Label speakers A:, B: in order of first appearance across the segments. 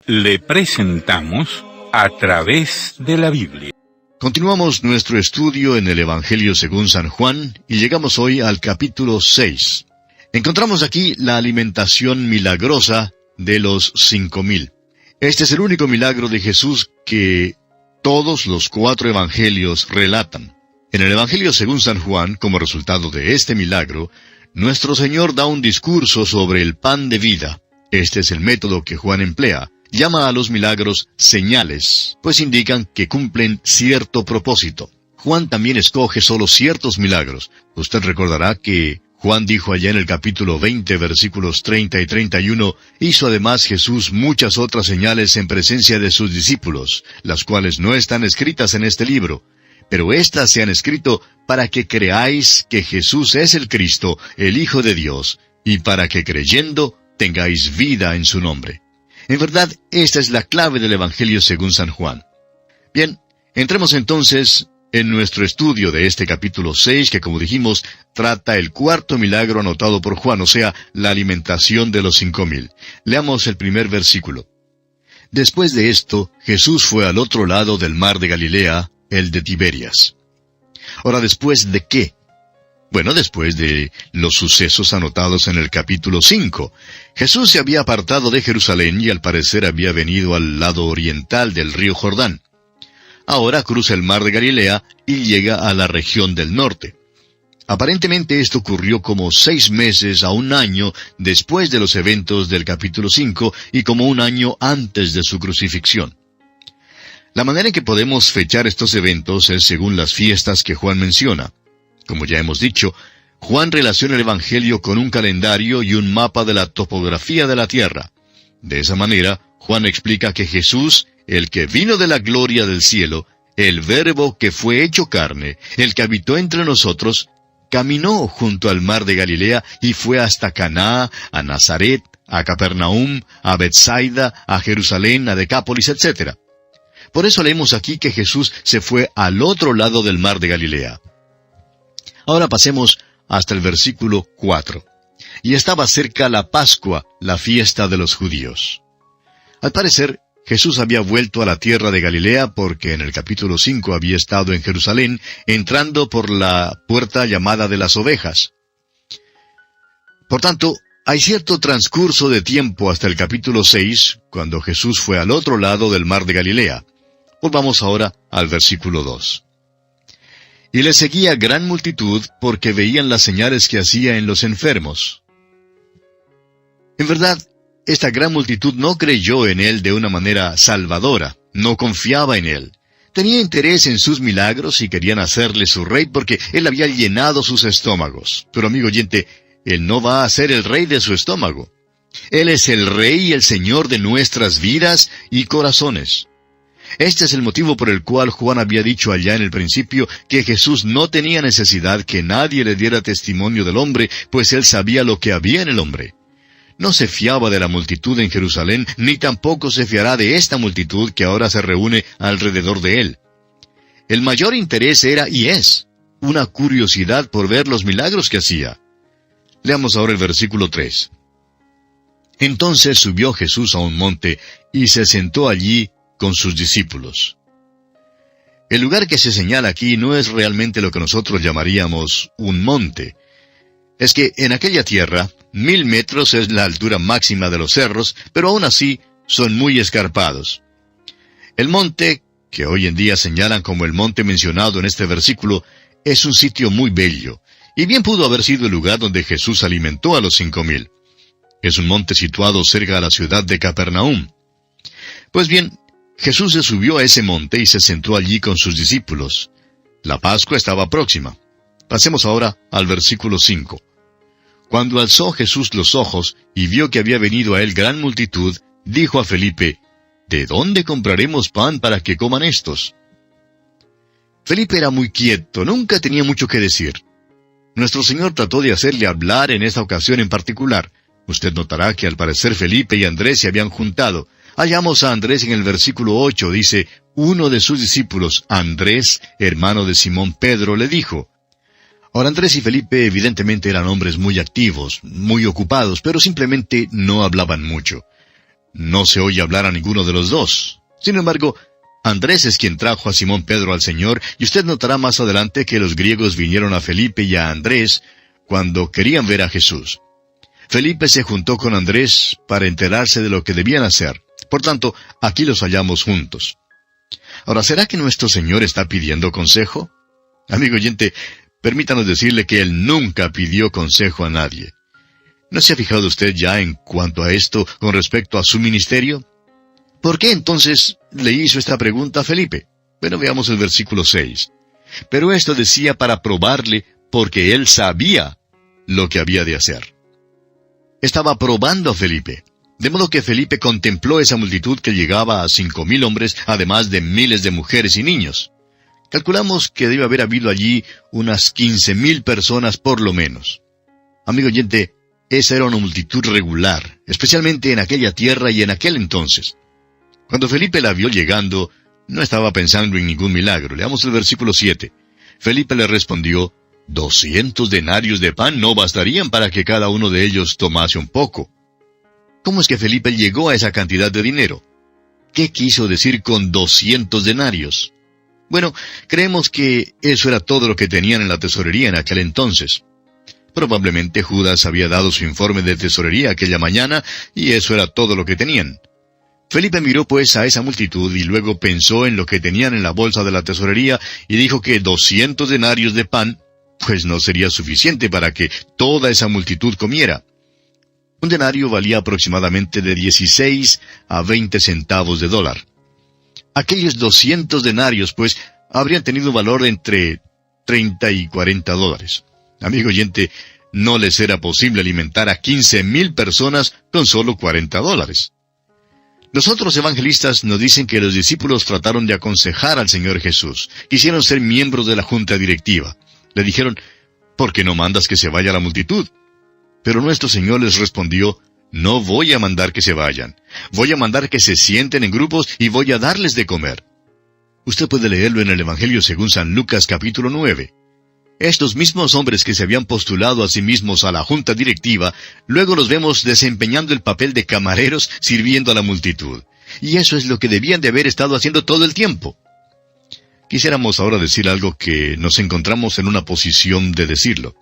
A: Le presentamos A Través de la Biblia.
B: Continuamos nuestro estudio en el Evangelio según San Juan y llegamos hoy al capítulo 6. Encontramos aquí la alimentación milagrosa de los 5,000. Este es el único milagro de Jesús que todos los 4 evangelios relatan. En el Evangelio según San Juan, como resultado de este milagro, nuestro Señor da un discurso sobre el pan de vida. Este es el método que Juan emplea. Llama a los milagros señales, pues indican que cumplen cierto propósito. Juan también escoge solo ciertos milagros. Usted recordará que Juan dijo allá en el capítulo 20, versículos 30 y 31, hizo además Jesús muchas otras señales en presencia de sus discípulos, las cuales no están escritas en este libro. Pero éstas se han escrito para que creáis que Jesús es el Cristo, el Hijo de Dios, y para que creyendo tengáis vida en su nombre. En verdad, esta es la clave del Evangelio según San Juan. Bien, entremos entonces en nuestro estudio de este capítulo 6, que como dijimos, trata el 4º milagro anotado por Juan, o sea, la alimentación de los 5,000. Leamos el primer versículo. Después de esto, Jesús fue al otro lado del mar de Galilea, el de Tiberias. Ahora, ¿después de qué? Bueno, después de los sucesos anotados en el capítulo 5. Jesús se había apartado de Jerusalén y al parecer había venido al lado oriental del río Jordán. Ahora cruza el mar de Galilea y llega a la región del norte. Aparentemente esto ocurrió como 6 meses a 1 año después de los eventos del capítulo 5 y como 1 año antes de su crucifixión. La manera en que podemos fechar estos eventos es según las fiestas que Juan menciona. Como ya hemos dicho, Juan relaciona el Evangelio con un calendario y un mapa de la topografía de la tierra. De esa manera, Juan explica que Jesús, el que vino de la gloria del cielo, el Verbo que fue hecho carne, el que habitó entre nosotros, caminó junto al mar de Galilea y fue hasta Caná, a Nazaret, a Capernaum, a Betsaida, a Jerusalén, a Decápolis, etc. Por eso leemos aquí que Jesús se fue al otro lado del mar de Galilea. Ahora pasemos hasta el versículo 4. Y estaba cerca la Pascua, la fiesta de los judíos. Al parecer, Jesús había vuelto a la tierra de Galilea porque en el capítulo 5 había estado en Jerusalén, entrando por la puerta llamada de las ovejas. Por tanto, hay cierto transcurso de tiempo hasta el capítulo 6, cuando Jesús fue al otro lado del mar de Galilea. Volvamos ahora al versículo 2. Y le seguía gran multitud porque veían las señales que hacía en los enfermos. En verdad, esta gran multitud no creyó en él de una manera salvadora, no confiaba en él. Tenía interés en sus milagros y querían hacerle su rey porque él había llenado sus estómagos. Pero amigo oyente, él no va a ser el rey de su estómago. Él es el rey y el señor de nuestras vidas y corazones. Este es el motivo por el cual Juan había dicho allá en el principio que Jesús no tenía necesidad que nadie le diera testimonio del hombre, pues él sabía lo que había en el hombre. No se fiaba de la multitud en Jerusalén, ni tampoco se fiará de esta multitud que ahora se reúne alrededor de él. El mayor interés era y es una curiosidad por ver los milagros que hacía. Leamos ahora el versículo 3. Entonces subió Jesús a un monte y se sentó allí con sus discípulos. El lugar que se señala aquí no es realmente lo que nosotros llamaríamos un monte. Es que en aquella tierra, 1000 metros es la altura máxima de los cerros, pero aún así son muy escarpados. El monte, que hoy en día señalan como el monte mencionado en este versículo, es un sitio muy bello, y bien pudo haber sido el lugar donde Jesús alimentó a los 5,000. Es un monte situado cerca de la ciudad de Capernaum. Pues bien, Jesús se subió a ese monte y se sentó allí con sus discípulos. La Pascua estaba próxima. Pasemos ahora al versículo 5. Cuando alzó Jesús los ojos y vio que había venido a él gran multitud, dijo a Felipe, ¿de dónde compraremos pan para que coman estos? Felipe era muy quieto, nunca tenía mucho que decir. Nuestro Señor trató de hacerle hablar en esta ocasión en particular. Usted notará que al parecer Felipe y Andrés se habían juntado. Hallamos a Andrés en el versículo 8, dice, uno de sus discípulos, Andrés, hermano de Simón Pedro, le dijo. Ahora Andrés y Felipe evidentemente eran hombres muy activos, muy ocupados, pero simplemente no hablaban mucho. no se oye hablar a ninguno de los dos. Sin embargo, Andrés es quien trajo a Simón Pedro al Señor, y usted notará más adelante que los griegos vinieron a Felipe y a Andrés cuando querían ver a Jesús. Felipe se juntó con Andrés para enterarse de lo que debían hacer. Por tanto, aquí los hallamos juntos. Ahora, ¿será que nuestro Señor está pidiendo consejo? Amigo oyente, permítanos decirle que Él nunca pidió consejo a nadie. ¿No se ha fijado usted ya en cuanto a esto con respecto a su ministerio? ¿Por qué entonces le hizo esta pregunta a Felipe? Bueno, veamos el versículo 6. Pero esto decía para probarle, porque él sabía lo que había de hacer. Estaba probando a Felipe. De modo que Felipe contempló esa multitud que llegaba a 5,000 hombres, además de miles de mujeres y niños. Calculamos que debe haber habido allí unas 15,000 personas por lo menos. Amigo oyente, esa era una multitud regular, especialmente en aquella tierra y en aquel entonces. Cuando Felipe la vio llegando, no estaba pensando en ningún milagro. Leamos el versículo 7. Felipe le respondió, 200 denarios de pan no bastarían para que cada uno de ellos tomase un poco. ¿Cómo es que Felipe llegó a esa cantidad de dinero? ¿Qué quiso decir con 200 denarios? Bueno, creemos que eso era todo lo que tenían en la tesorería en aquel entonces. Probablemente Judas había dado su informe de tesorería aquella mañana, y eso era todo lo que tenían. Felipe miró pues a esa multitud y luego pensó en lo que tenían en la bolsa de la tesorería y dijo que 200 denarios de pan, pues no sería suficiente para que toda esa multitud comiera. Un denario valía aproximadamente de 16 a 20 centavos de dólar. Aquellos 200 denarios, pues, habrían tenido un valor entre 30 y 40 dólares. Amigo oyente, no les era posible alimentar a 15,000 personas con solo 40 dólares. Los otros evangelistas nos dicen que los discípulos trataron de aconsejar al Señor Jesús. Quisieron ser miembros de la junta directiva. Le dijeron, ¿por qué no mandas que se vaya la multitud? Pero nuestro Señor les respondió, no voy a mandar que se vayan. Voy a mandar que se sienten en grupos y voy a darles de comer. Usted puede leerlo en el Evangelio según San Lucas capítulo 9. Estos mismos hombres que se habían postulado a sí mismos a la junta directiva, luego los vemos desempeñando el papel de camareros sirviendo a la multitud. Y eso es lo que debían de haber estado haciendo todo el tiempo. Quisiéramos ahora decir algo que nos encontramos en una posición de decirlo.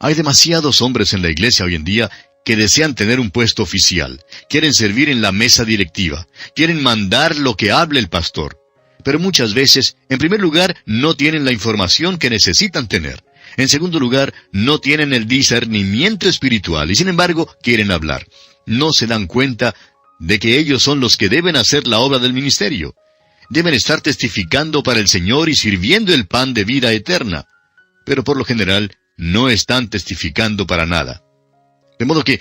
B: Hay demasiados hombres en la iglesia hoy en día que desean tener un puesto oficial, quieren servir en la mesa directiva, quieren mandar lo que hable el pastor. Pero muchas veces, en primer lugar, no tienen la información que necesitan tener. En segundo lugar, no tienen el discernimiento espiritual y sin embargo quieren hablar. No se dan cuenta de que ellos son los que deben hacer la obra del ministerio. Deben estar testificando para el Señor y sirviendo el pan de vida eterna. Pero por lo general, no están testificando para nada. De modo que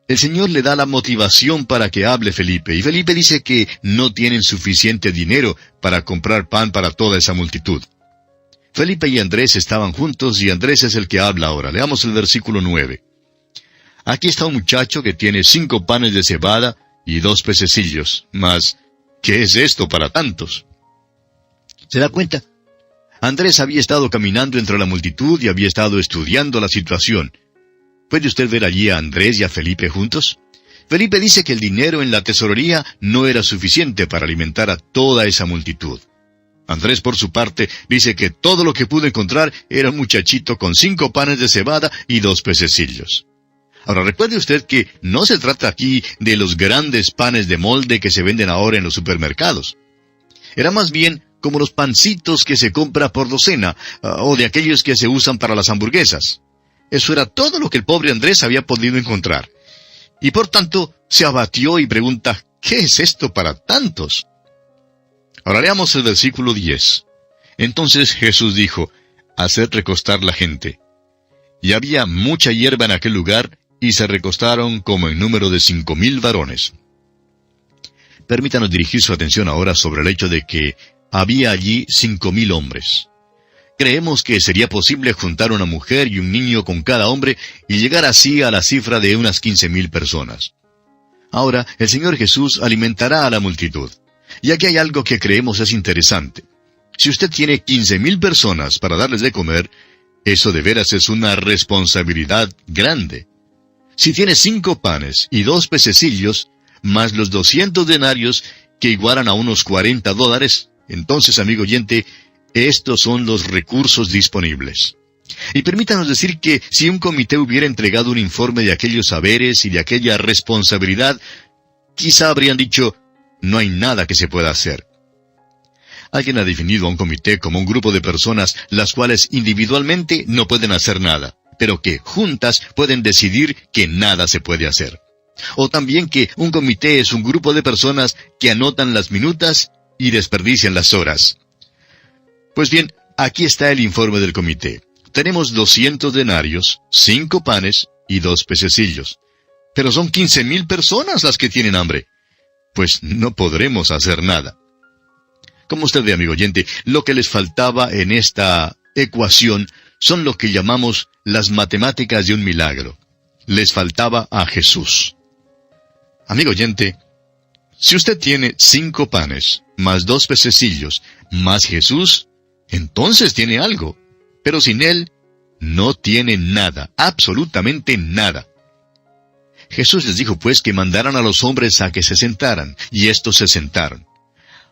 B: el Señor le da la motivación para que hable Felipe, y Felipe dice que no tienen suficiente dinero para comprar pan para toda esa multitud. Felipe y Andrés estaban juntos, y Andrés es el que habla ahora. Leamos el versículo 9. Aquí está un muchacho que tiene 5 panes de cebada y 2 pececillos. Mas, ¿qué es esto para tantos? ¿Se da cuenta? Andrés había estado caminando entre la multitud y había estado estudiando la situación. ¿Puede usted ver allí a Andrés y a Felipe juntos? Felipe dice que el dinero en la tesorería no era suficiente para alimentar a toda esa multitud. Andrés, por su parte, dice que todo lo que pudo encontrar era un muchachito con 5 panes de cebada y 2 pececillos. Ahora, recuerde usted que no se trata aquí de los grandes panes de molde que se venden ahora en los supermercados. Era más bien como los pancitos que se compra por docena, o de aquellos que se usan para las hamburguesas. Eso era todo lo que el pobre Andrés había podido encontrar. Y por tanto, se abatió y pregunta, ¿qué es esto para tantos? Ahora leamos el versículo 10. Entonces Jesús dijo, haced recostar la gente. Y había mucha hierba en aquel lugar, y se recostaron como en número de 5,000 varones. Permítanos dirigir su atención ahora sobre el hecho de que había allí 5,000 hombres. Creemos que sería posible juntar una mujer y un niño con cada hombre y llegar así a la cifra de unas 15,000 personas. Ahora, el Señor Jesús alimentará a la multitud. Y aquí hay algo que creemos es interesante. Si usted tiene 15,000 personas para darles de comer, eso de veras es una responsabilidad grande. Si tiene 5 panes y 2 pececillos, más los 200 denarios, que igualan a unos $40. Entonces, amigo oyente, estos son los recursos disponibles. Y permítanos decir que si un comité hubiera entregado un informe de aquellos saberes y de aquella responsabilidad, quizá habrían dicho, no hay nada que se pueda hacer. Alguien ha definido a un comité como un grupo de personas las cuales individualmente no pueden hacer nada, pero que juntas pueden decidir que nada se puede hacer. O también que un comité es un grupo de personas que anotan las minutas y desperdician las horas. Pues bien, aquí está el informe del comité. Tenemos 200 denarios, 5 panes y 2 pececillos. Pero son 15,000 personas las que tienen hambre. Pues no podremos hacer nada. Como usted ve, amigo oyente, lo que les faltaba en esta ecuación son lo que llamamos las matemáticas de un milagro. Les faltaba a Jesús. Amigo oyente, si usted tiene 5 panes, más 2 pececillos, más Jesús, entonces tiene algo. Pero sin Él, no tiene nada, absolutamente nada. Jesús les dijo pues que mandaran a los hombres a que se sentaran, y estos se sentaron.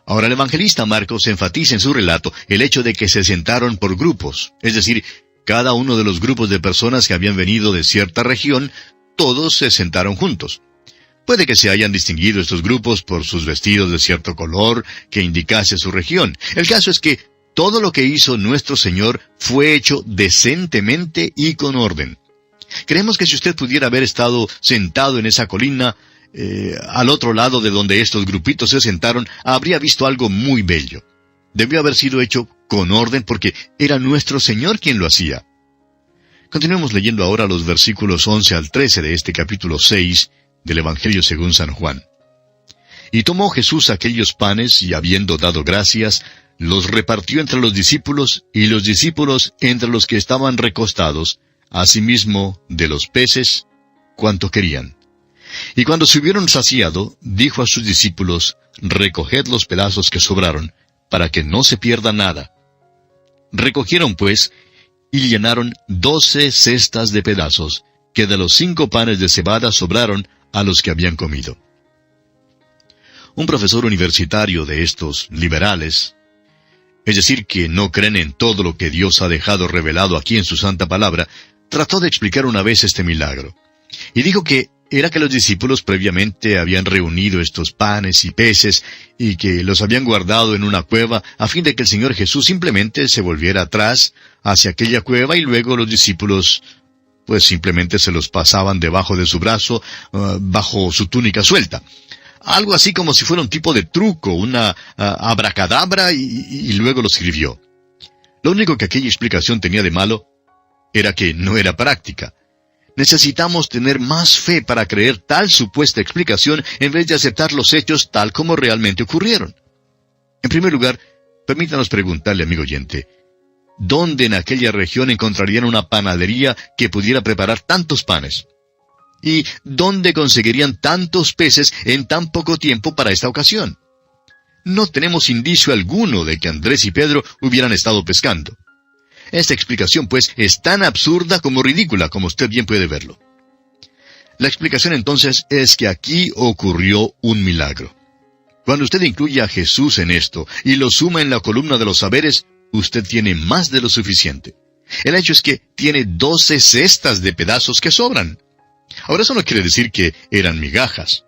B: Ahora el evangelista Marcos enfatiza en su relato el hecho de que se sentaron por grupos, es decir, cada uno de los grupos de personas que habían venido de cierta región, todos se sentaron juntos. Puede que se hayan distinguido estos grupos por sus vestidos de cierto color que indicase su región. El caso es que todo lo que hizo nuestro Señor fue hecho decentemente y con orden. Creemos que si usted pudiera haber estado sentado en esa colina, al otro lado de donde estos grupitos se sentaron, habría visto algo muy bello. Debió haber sido hecho con orden porque era nuestro Señor quien lo hacía. Continuemos leyendo ahora los versículos 11 al 13 de este capítulo 6 del Evangelio según San Juan. Y tomó Jesús aquellos panes, y habiendo dado gracias, los repartió entre los discípulos, y los discípulos entre los que estaban recostados, asimismo de los peces, cuanto querían. Y cuando se hubieron saciado, dijo a sus discípulos, recoged los pedazos que sobraron, para que no se pierda nada. Recogieron pues, y llenaron 12 cestas de pedazos, que de los 5 panes de cebada sobraron a los que habían comido. Un profesor universitario de estos liberales, es decir, que no creen en todo lo que Dios ha dejado revelado aquí en su santa palabra, trató de explicar una vez este milagro. Y dijo que era que los discípulos previamente habían reunido estos panes y peces y que los habían guardado en una cueva a fin de que el Señor Jesús simplemente se volviera atrás hacia aquella cueva y luego los discípulos pues simplemente se los pasaban debajo de su brazo, bajo su túnica suelta. Algo así como si fuera un tipo de truco, una abracadabra y luego lo escribió. Lo único que aquella explicación tenía de malo era que no era práctica. Necesitamos tener más fe para creer tal supuesta explicación en vez de aceptar los hechos tal como realmente ocurrieron. En primer lugar, permítanos preguntarle, amigo oyente, ¿dónde en aquella región encontrarían una panadería que pudiera preparar tantos panes? ¿Y dónde conseguirían tantos peces en tan poco tiempo para esta ocasión? No tenemos indicio alguno de que Andrés y Pedro hubieran estado pescando. Esta explicación, pues, es tan absurda como ridícula, como usted bien puede verlo. La explicación entonces es que aquí ocurrió un milagro. Cuando usted incluye a Jesús en esto y lo suma en la columna de los saberes, usted tiene más de lo suficiente. El hecho es que tiene 12 cestas de pedazos que sobran. Ahora eso no quiere decir que eran migajas.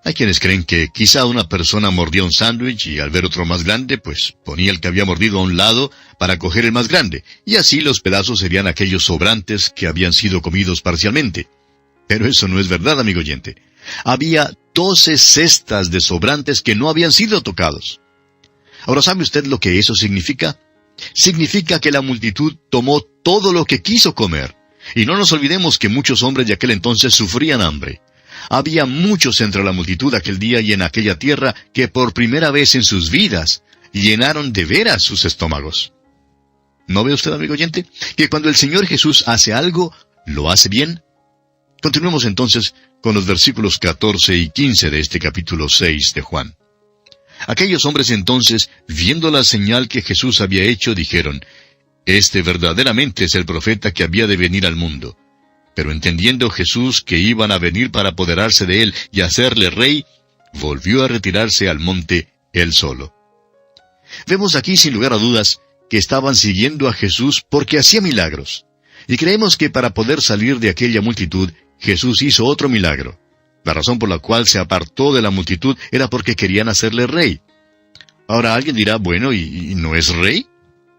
B: Hay quienes creen que quizá una persona mordía un sándwich y al ver otro más grande, pues ponía el que había mordido a un lado para coger el más grande, y así los pedazos serían aquellos sobrantes que habían sido comidos parcialmente. Pero eso no es verdad, amigo oyente. Había 12 cestas de sobrantes que no habían sido tocados. Ahora, ¿sabe usted lo que eso significa? Significa que la multitud tomó todo lo que quiso comer. Y no nos olvidemos que muchos hombres de aquel entonces sufrían hambre. Había muchos entre la multitud aquel día y en aquella tierra que por primera vez en sus vidas llenaron de veras sus estómagos. ¿No ve usted, amigo oyente, que cuando el Señor Jesús hace algo, lo hace bien? Continuemos entonces con los versículos 14 y 15 de este capítulo 6 de Juan. Aquellos hombres entonces, viendo la señal que Jesús había hecho, dijeron, «Este verdaderamente es el profeta que había de venir al mundo». Pero entendiendo Jesús que iban a venir para apoderarse de él y hacerle rey, volvió a retirarse al monte él solo. Vemos aquí, sin lugar a dudas, que estaban siguiendo a Jesús porque hacía milagros. Y creemos que para poder salir de aquella multitud, Jesús hizo otro milagro. La razón por la cual se apartó de la multitud era porque querían hacerle rey. Ahora alguien dirá, bueno, ¿y no es rey?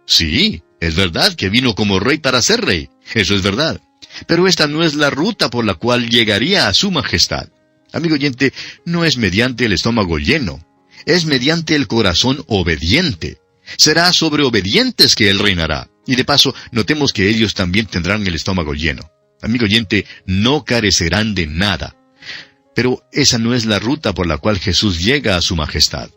B: Sí, es verdad que vino como rey para ser rey. Eso es verdad. Pero esta no es la ruta por la cual llegaría a su majestad. Amigo oyente, no es mediante el estómago lleno. Es mediante el corazón obediente. Será sobre obedientes que Él reinará. Y de paso, notemos que ellos también tendrán el estómago lleno. Amigo oyente, no carecerán de nada. Pero esa no es la ruta por la cual Jesús llega a su majestad.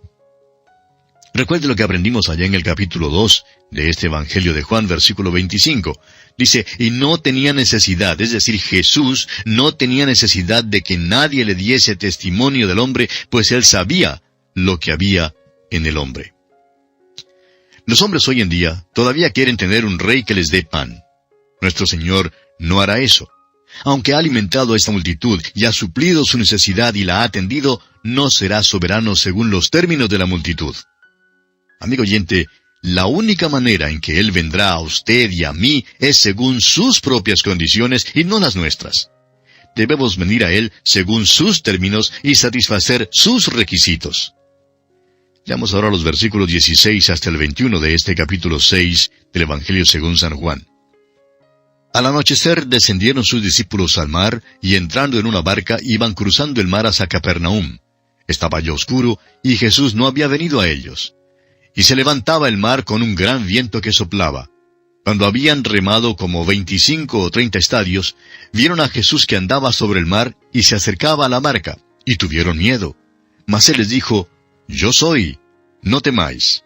B: Recuerde lo que aprendimos allá en el capítulo 2 de este Evangelio de Juan, versículo 25. Dice, y no tenía necesidad, es decir, Jesús no tenía necesidad de que nadie le diese testimonio del hombre, pues Él sabía lo que había en el hombre. Los hombres hoy en día todavía quieren tener un rey que les dé pan. Nuestro Señor no hará eso. Aunque ha alimentado a esta multitud y ha suplido su necesidad y la ha atendido, no será soberano según los términos de la multitud. Amigo oyente, la única manera en que Él vendrá a usted y a mí es según sus propias condiciones y no las nuestras. Debemos venir a Él según sus términos y satisfacer sus requisitos. Leamos ahora los versículos 16 hasta el 21 de este capítulo 6 del Evangelio según San Juan. Al anochecer descendieron sus discípulos al mar, y entrando en una barca iban cruzando el mar hacia Capernaum. Estaba ya oscuro, y Jesús no había venido a ellos. Y se levantaba el mar con un gran viento que soplaba. Cuando habían remado como 25 o 30 estadios, vieron a Jesús que andaba sobre el mar y se acercaba a la barca, y tuvieron miedo. Mas Él les dijo, Yo soy, no temáis.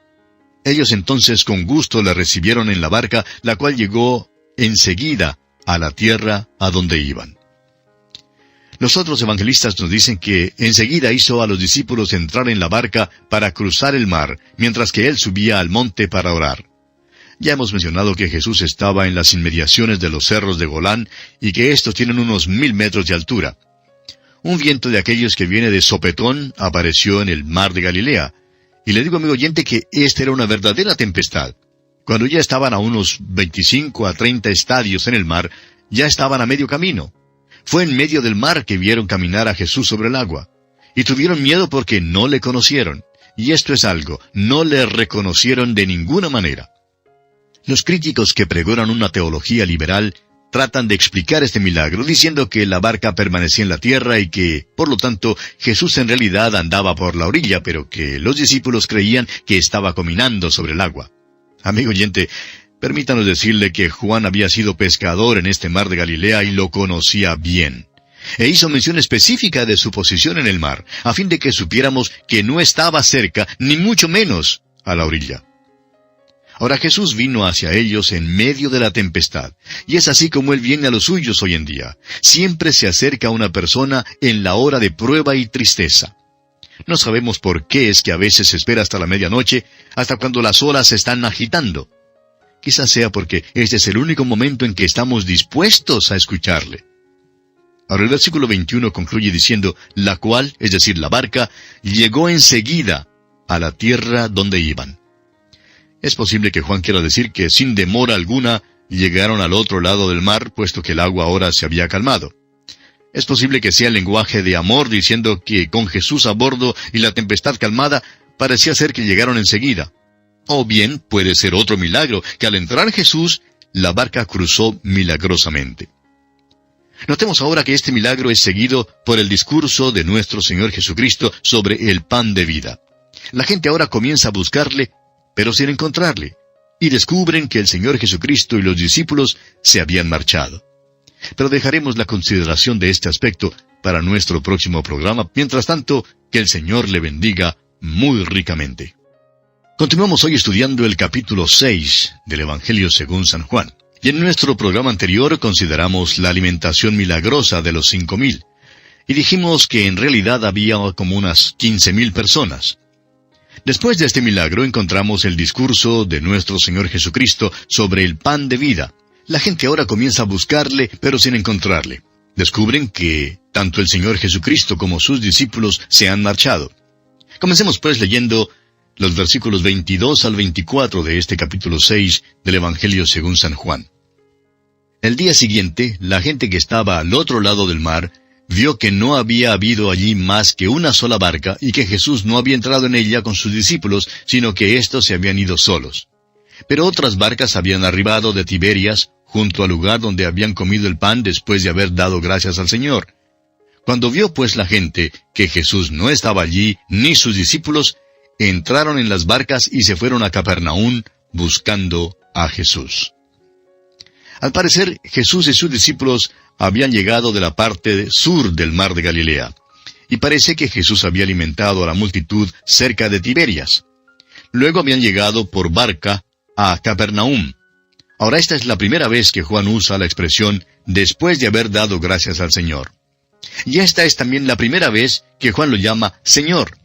B: Ellos entonces con gusto le recibieron en la barca, la cual llegó enseguida a la tierra a donde iban. Los otros evangelistas nos dicen que enseguida hizo a los discípulos entrar en la barca para cruzar el mar, mientras que Él subía al monte para orar. Ya hemos mencionado que Jesús estaba en las inmediaciones de los cerros de Golán, y que estos tienen unos 1000 metros de altura. Un viento de aquellos que viene de sopetón apareció en el mar de Galilea. Y le digo, amigo oyente, que esta era una verdadera tempestad. Cuando ya estaban a unos 25 a 30 estadios en el mar, ya estaban a medio camino. Fue en medio del mar que vieron caminar a Jesús sobre el agua. Y tuvieron miedo porque no le conocieron. Y esto es algo, no le reconocieron de ninguna manera. Los críticos que pregonan una teología liberal tratan de explicar este milagro diciendo que la barca permanecía en la tierra y que, por lo tanto, Jesús en realidad andaba por la orilla, pero que los discípulos creían que estaba caminando sobre el agua. Amigo oyente, permítanos decirle que Juan había sido pescador en este mar de Galilea y lo conocía bien. E hizo mención específica de su posición en el mar, a fin de que supiéramos que no estaba cerca, ni mucho menos a la orilla. Ahora Jesús vino hacia ellos en medio de la tempestad, y es así como Él viene a los suyos hoy en día. Siempre se acerca a una persona en la hora de prueba y tristeza. No sabemos por qué es que a veces se espera hasta la medianoche, hasta cuando las olas se están agitando. Quizás sea porque este es el único momento en que estamos dispuestos a escucharle. Ahora el versículo 21 concluye diciendo, la cual, es decir, la barca, llegó enseguida a la tierra donde iban. Es posible que Juan quiera decir que sin demora alguna llegaron al otro lado del mar, puesto que el agua ahora se había calmado. Es posible que sea el lenguaje de amor diciendo que con Jesús a bordo y la tempestad calmada, parecía ser que llegaron enseguida. O bien puede ser otro milagro, que al entrar Jesús, la barca cruzó milagrosamente. Notemos ahora que este milagro es seguido por el discurso de nuestro Señor Jesucristo sobre el pan de vida. La gente ahora comienza a buscarle, pero sin encontrarle, y descubren que el Señor Jesucristo y los discípulos se habían marchado. Pero dejaremos la consideración de este aspecto para nuestro próximo programa. Mientras tanto, que el Señor le bendiga muy ricamente. Continuamos hoy estudiando el capítulo 6 del Evangelio según San Juan. Y en nuestro programa anterior consideramos la alimentación milagrosa de los 5,000. Y dijimos que en realidad había como unas 15,000 personas. Después de este milagro encontramos el discurso de nuestro Señor Jesucristo sobre el pan de vida. La gente ahora comienza a buscarle, pero sin encontrarle. Descubren que tanto el Señor Jesucristo como sus discípulos se han marchado. Comencemos pues leyendo los versículos 22 al 24 de este capítulo 6 del Evangelio según San Juan. El día siguiente, la gente que estaba al otro lado del mar vio que no había habido allí más que una sola barca y que Jesús no había entrado en ella con sus discípulos, sino que éstos se habían ido solos. Pero otras barcas habían arribado de Tiberias, junto al lugar donde habían comido el pan después de haber dado gracias al Señor. Cuando vio pues la gente que Jesús no estaba allí, ni sus discípulos, entraron en las barcas y se fueron a Capernaum buscando a Jesús. Al parecer, Jesús y sus discípulos habían llegado de la parte sur del mar de Galilea, y parece que Jesús había alimentado a la multitud cerca de Tiberias. Luego habían llegado por barca a Capernaum. Ahora esta es la primera vez que Juan usa la expresión después de haber dado gracias al Señor. Y esta es también la primera vez que Juan lo llama Señor.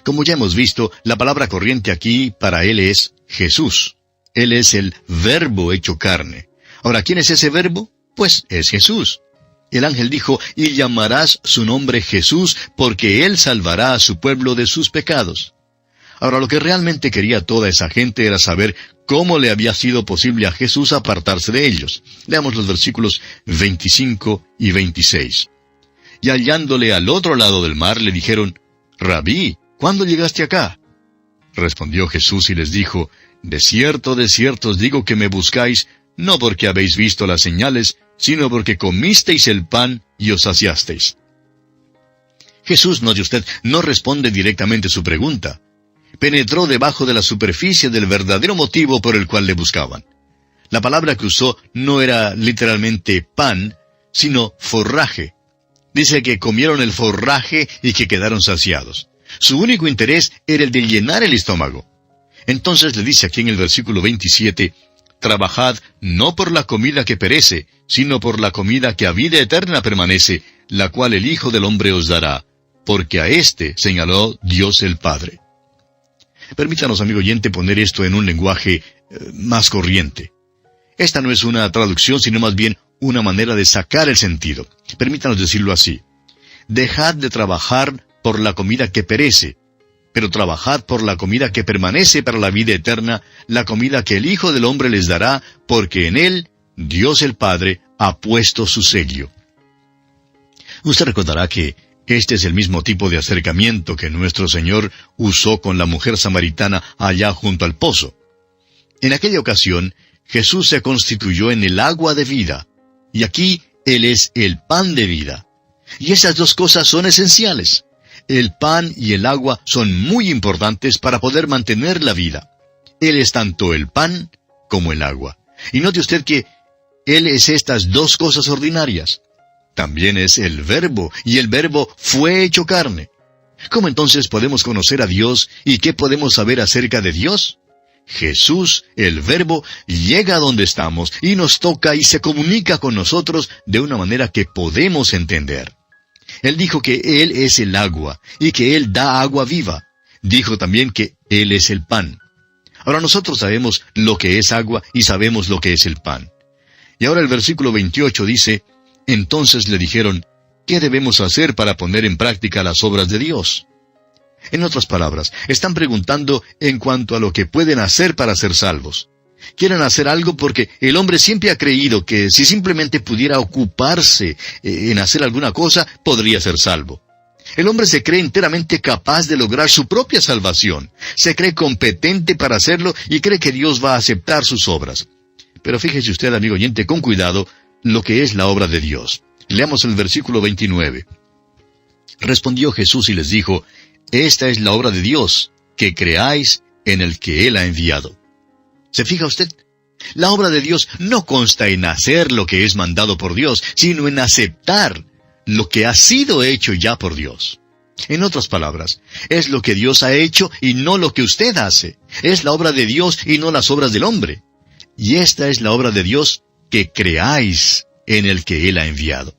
B: Como ya hemos visto, la palabra corriente aquí para él es Jesús. Él es el Verbo hecho carne. Ahora, ¿quién es ese Verbo? Pues es Jesús. El ángel dijo, y llamarás su nombre Jesús, porque él salvará a su pueblo de sus pecados. Ahora, lo que realmente quería toda esa gente era saber cómo le había sido posible a Jesús apartarse de ellos. Leamos los versículos 25 y 26. Y hallándole al otro lado del mar, le dijeron, Rabí, ¿cuándo llegaste acá? Respondió Jesús y les dijo, de cierto os digo que me buscáis, no porque habéis visto las señales, sino porque comisteis el pan y os saciasteis. Jesús, note usted, no responde directamente su pregunta. Penetró debajo de la superficie del verdadero motivo por el cual le buscaban. La palabra que usó no era literalmente pan, sino forraje. Dice que comieron el forraje y que quedaron saciados. Su único interés era el de llenar el estómago. Entonces le dice aquí en el versículo 27, trabajad no por la comida que perece, sino por la comida que a vida eterna permanece, la cual el Hijo del Hombre os dará, porque a éste señaló Dios el Padre. Permítanos, amigo oyente, poner esto en un lenguaje más corriente. Esta no es una traducción, sino más bien una manera de sacar el sentido. Permítanos decirlo así. Dejad de trabajar por la comida que perece, pero trabajad por la comida que permanece para la vida eterna, la comida que el Hijo del Hombre les dará, porque en él, Dios el Padre, ha puesto su sello. Usted recordará que este es el mismo tipo de acercamiento que nuestro Señor usó con la mujer samaritana allá junto al pozo. En aquella ocasión, Jesús se constituyó en el agua de vida, y aquí Él es el pan de vida. Y esas dos cosas son esenciales. El pan y el agua son muy importantes para poder mantener la vida. Él es tanto el pan como el agua. Y note usted que Él es estas dos cosas ordinarias. También es el Verbo, y el Verbo fue hecho carne. ¿Cómo entonces podemos conocer a Dios y qué podemos saber acerca de Dios? Jesús, el Verbo, llega a donde estamos y nos toca y se comunica con nosotros de una manera que podemos entender. Él dijo que Él es el agua y que Él da agua viva. Dijo también que Él es el pan. Ahora nosotros sabemos lo que es agua y sabemos lo que es el pan. Y ahora el versículo 28 dice, entonces le dijeron, ¿qué debemos hacer para poner en práctica las obras de Dios? En otras palabras, están preguntando en cuanto a lo que pueden hacer para ser salvos. Quieren hacer algo porque el hombre siempre ha creído que si simplemente pudiera ocuparse en hacer alguna cosa, podría ser salvo. El hombre se cree enteramente capaz de lograr su propia salvación. Se cree competente para hacerlo y cree que Dios va a aceptar sus obras. Pero fíjese usted, amigo oyente, con cuidado, lo que es la obra de Dios. Leamos el versículo 29. Respondió Jesús y les dijo, esta es la obra de Dios, que creáis en el que Él ha enviado. ¿Se fija usted? La obra de Dios no consta en hacer lo que es mandado por Dios, sino en aceptar lo que ha sido hecho ya por Dios. En otras palabras, es lo que Dios ha hecho y no lo que usted hace. Es la obra de Dios y no las obras del hombre. Y esta es la obra de Dios, que creáis en el que Él ha enviado.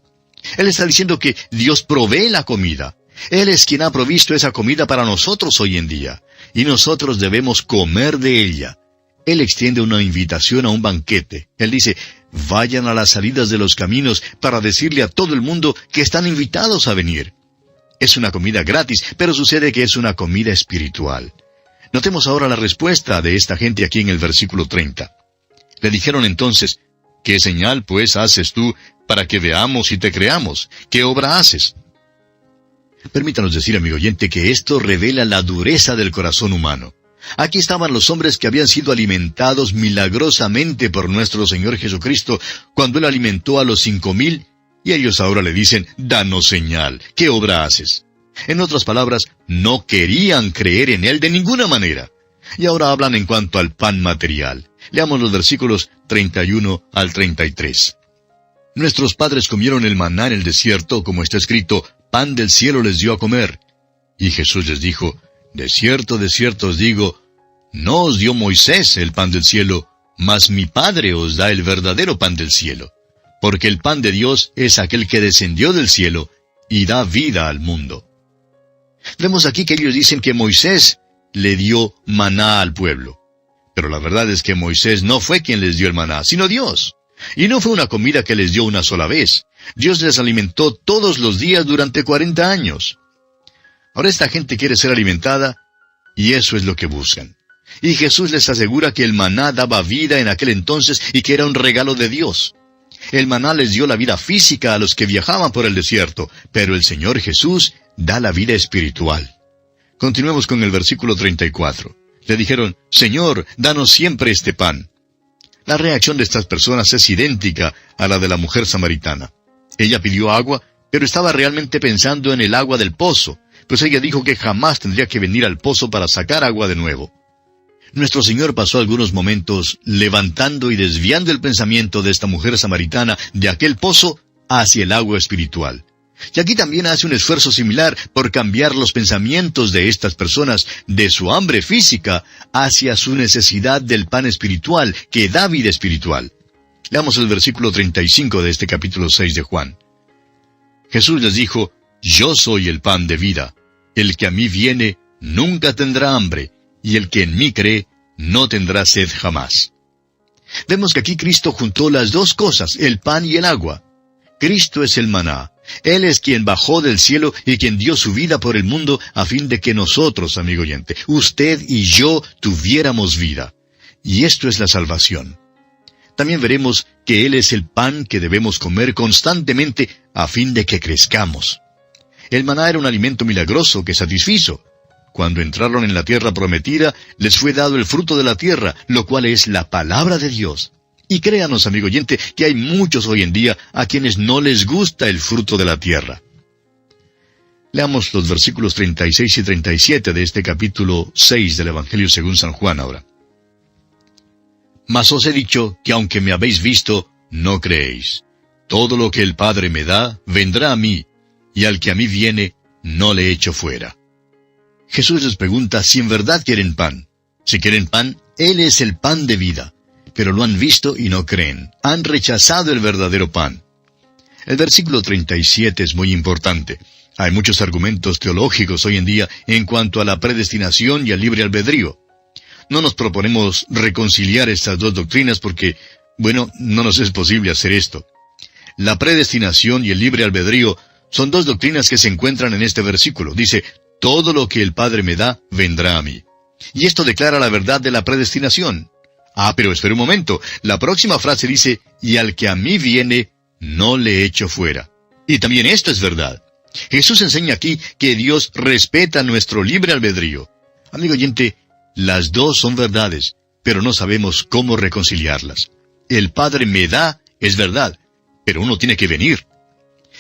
B: Él está diciendo que Dios provee la comida. Él es quien ha provisto esa comida para nosotros hoy en día, y nosotros debemos comer de ella. Él extiende una invitación a un banquete. Él dice, vayan a las salidas de los caminos para decirle a todo el mundo que están invitados a venir. Es una comida gratis, pero sucede que es una comida espiritual. Notemos ahora la respuesta de esta gente aquí en el versículo 30. Le dijeron entonces, ¿qué señal, pues, haces tú para que veamos y te creamos? ¿Qué obra haces? Permítanos decir, amigo oyente, que esto revela la dureza del corazón humano. Aquí estaban los hombres que habían sido alimentados milagrosamente por nuestro Señor Jesucristo cuando Él alimentó a los 5,000, y ellos ahora le dicen, danos señal, ¿qué obra haces? En otras palabras, no querían creer en Él de ninguna manera. Y ahora hablan en cuanto al pan material. Leamos los versículos 31 al 33. Nuestros padres comieron el maná en el desierto, como está escrito, pan del cielo les dio a comer. Y Jesús les dijo, de cierto os digo, no os dio Moisés el pan del cielo, mas mi Padre os da el verdadero pan del cielo. Porque el pan de Dios es aquel que descendió del cielo y da vida al mundo. Vemos aquí que ellos dicen que Moisés le dio maná al pueblo. Pero la verdad es que Moisés no fue quien les dio el maná, sino Dios. Y no fue una comida que les dio una sola vez. Dios les alimentó todos los días durante 40 años. Ahora esta gente quiere ser alimentada, y eso es lo que buscan. Y Jesús les asegura que el maná daba vida en aquel entonces y que era un regalo de Dios. El maná les dio la vida física a los que viajaban por el desierto, pero el Señor Jesús da la vida espiritual. Continuemos con el versículo 34. Le dijeron, Señor, danos siempre este pan. La reacción de estas personas es idéntica a la de la mujer samaritana. Ella pidió agua, pero estaba realmente pensando en el agua del pozo, pues ella dijo que jamás tendría que venir al pozo para sacar agua de nuevo. Nuestro Señor pasó algunos momentos levantando y desviando el pensamiento de esta mujer samaritana de aquel pozo hacia el agua espiritual. Y aquí también hace un esfuerzo similar por cambiar los pensamientos de estas personas de su hambre física hacia su necesidad del pan espiritual que da vida espiritual. Leamos el versículo 35 de este capítulo 6 de Juan. Jesús les dijo, yo soy el pan de vida. El que a mí viene nunca tendrá hambre, y el que en mí cree no tendrá sed jamás. Vemos que aquí Cristo juntó las dos cosas, el pan y el agua. Cristo es el maná. Él es quien bajó del cielo y quien dio su vida por el mundo a fin de que nosotros, amigo oyente, usted y yo tuviéramos vida. Y esto es la salvación. También veremos que Él es el pan que debemos comer constantemente a fin de que crezcamos. El maná era un alimento milagroso que satisfizo. Cuando entraron en la tierra prometida, les fue dado el fruto de la tierra, lo cual es la palabra de Dios. Y créanos, amigo oyente, que hay muchos hoy en día a quienes no les gusta el fruto de la tierra. Leamos los versículos 36 y 37 de este capítulo 6 del Evangelio según San Juan ahora. Mas os he dicho que aunque me habéis visto, no creéis. Todo lo que el Padre me da, vendrá a mí, y al que a mí viene, no le echo fuera. Jesús les pregunta si en verdad quieren pan. Si quieren pan, Él es el pan de vida. Pero lo han visto y no creen. Han rechazado el verdadero pan. El versículo 37 es muy importante. Hay muchos argumentos teológicos hoy en día en cuanto a la predestinación y al libre albedrío. No nos proponemos reconciliar estas dos doctrinas porque, no nos es posible hacer esto. La predestinación y el libre albedrío son dos doctrinas que se encuentran en este versículo. Dice, todo lo que el Padre me da, vendrá a mí. Y esto declara la verdad de la predestinación. Pero espera un momento. La próxima frase dice, y al que a mí viene, no le echo fuera. Y también esto es verdad. Jesús enseña aquí que Dios respeta nuestro libre albedrío. Amigo oyente, las dos son verdades, pero no sabemos cómo reconciliarlas. El Padre me da, es verdad, pero uno tiene que venir.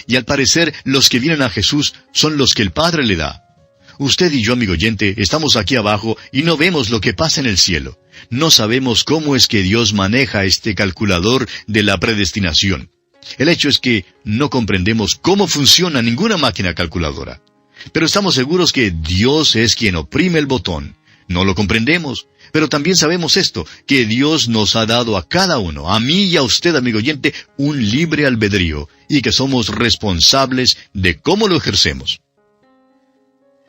B: Y al parecer, los que vienen a Jesús son los que el Padre le da. Usted y yo, amigo oyente, estamos aquí abajo y no vemos lo que pasa en el cielo. No sabemos cómo es que Dios maneja este calculador de la predestinación. El hecho es que no comprendemos cómo funciona ninguna máquina calculadora. Pero estamos seguros que Dios es quien oprime el botón. No lo comprendemos, pero también sabemos esto, que Dios nos ha dado a cada uno, a mí y a usted, amigo oyente, un libre albedrío, y que somos responsables de cómo lo ejercemos.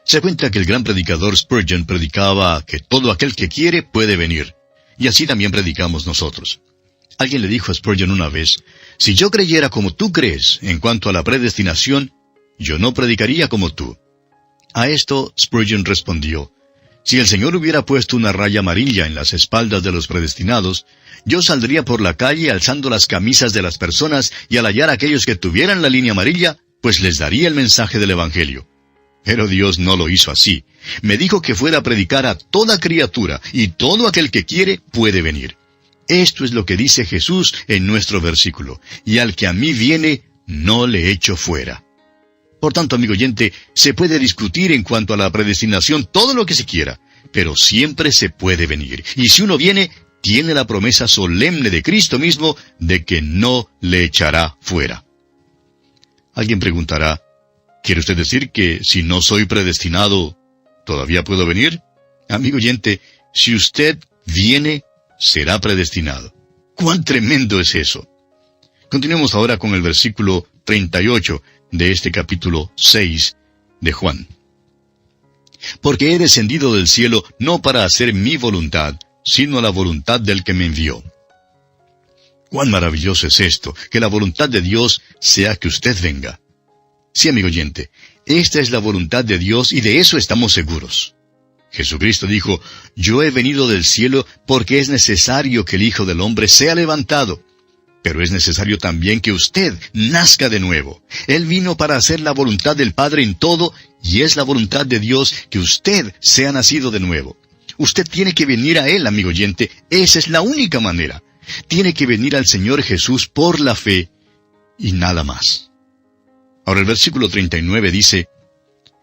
B: Se cuenta que el gran predicador Spurgeon predicaba que todo aquel que quiere puede venir, y así también predicamos nosotros. Alguien le dijo a Spurgeon una vez, si yo creyera como tú crees en cuanto a la predestinación, yo no predicaría como tú. A esto Spurgeon respondió, si el Señor hubiera puesto una raya amarilla en las espaldas de los predestinados, yo saldría por la calle alzando las camisas de las personas y al hallar a aquellos que tuvieran la línea amarilla, pues les daría el mensaje del Evangelio. Pero Dios no lo hizo así. Me dijo que fuera a predicar a toda criatura, y todo aquel que quiere puede venir. Esto es lo que dice Jesús en nuestro versículo, y al que a mí viene, no le echo fuera. Por tanto, amigo oyente, se puede discutir en cuanto a la predestinación todo lo que se quiera, pero siempre se puede venir. Y si uno viene, tiene la promesa solemne de Cristo mismo de que no le echará fuera. Alguien preguntará, ¿quiere usted decir que si no soy predestinado, todavía puedo venir? Amigo oyente, si usted viene, será predestinado. ¡Cuán tremendo es eso! Continuemos ahora con el versículo 38 de este capítulo 6 de Juan. Porque he descendido del cielo no para hacer mi voluntad, sino la voluntad del que me envió. ¡Cuán maravilloso es esto, que la voluntad de Dios sea que usted venga! Sí, amigo oyente, esta es la voluntad de Dios y de eso estamos seguros. Jesucristo dijo, yo he venido del cielo porque es necesario que el Hijo del Hombre sea levantado. Pero es necesario también que usted nazca de nuevo. Él vino para hacer la voluntad del Padre en todo, y es la voluntad de Dios que usted sea nacido de nuevo. Usted tiene que venir a Él, amigo oyente, esa es la única manera. Tiene que venir al Señor Jesús por la fe, y nada más. Ahora el versículo 39 dice,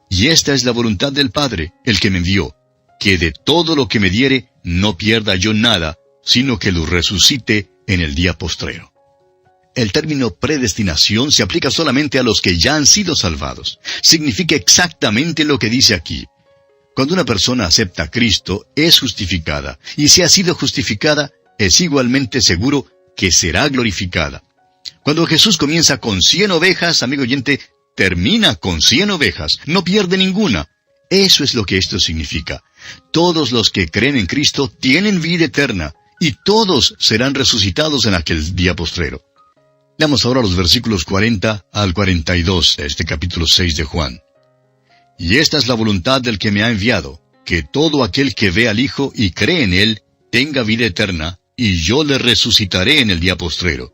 B: y esta es la voluntad del Padre, el que me envió, que de todo lo que me diere no pierda yo nada, sino que lo resucite en el día postrero. El término predestinación se aplica solamente a los que ya han sido salvados. Significa exactamente lo que dice aquí. Cuando una persona acepta a Cristo, es justificada, y si ha sido justificada, es igualmente seguro que será glorificada. Cuando Jesús comienza con 100 ovejas, amigo oyente, termina con 100 ovejas, no pierde ninguna. Eso es lo que esto significa. Todos los que creen en Cristo tienen vida eterna, y todos serán resucitados en aquel día postrero. Leamos ahora los versículos 40 al 42 de este capítulo 6 de Juan. Y esta es la voluntad del que me ha enviado, que todo aquel que ve al Hijo y cree en Él, tenga vida eterna, y yo le resucitaré en el día postrero.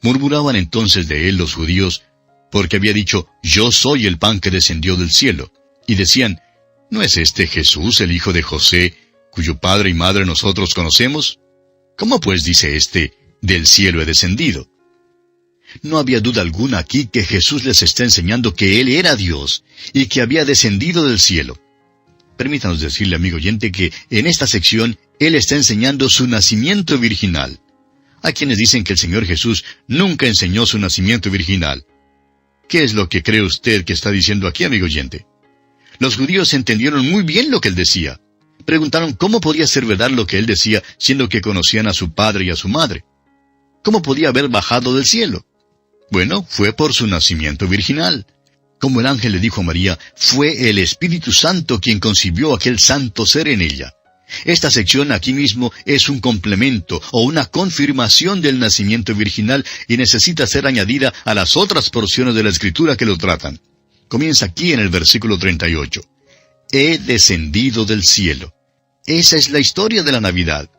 B: Murmuraban entonces de él los judíos, porque había dicho, yo soy el pan que descendió del cielo. Y decían, ¿no es este Jesús, el hijo de José, cuyo padre y madre nosotros conocemos? ¿Cómo pues dice éste, del cielo he descendido? No había duda alguna aquí que Jesús les está enseñando que Él era Dios, y que había descendido del cielo. Permítanos decirle, amigo oyente, que en esta sección Él está enseñando su nacimiento virginal. Hay quienes dicen que el Señor Jesús nunca enseñó su nacimiento virginal. ¿Qué es lo que cree usted que está diciendo aquí, amigo oyente? Los judíos entendieron muy bien lo que Él decía. Preguntaron cómo podía ser verdad lo que Él decía, siendo que conocían a su padre y a su madre. ¿Cómo podía haber bajado del cielo? Bueno, fue por su nacimiento virginal. Como el ángel le dijo a María, fue el Espíritu Santo quien concibió aquel santo ser en ella. Esta sección aquí mismo es un complemento o una confirmación del nacimiento virginal y necesita ser añadida a las otras porciones de la Escritura que lo tratan. Comienza aquí en el versículo 38. He descendido del cielo. Esa es la historia de la Navidad.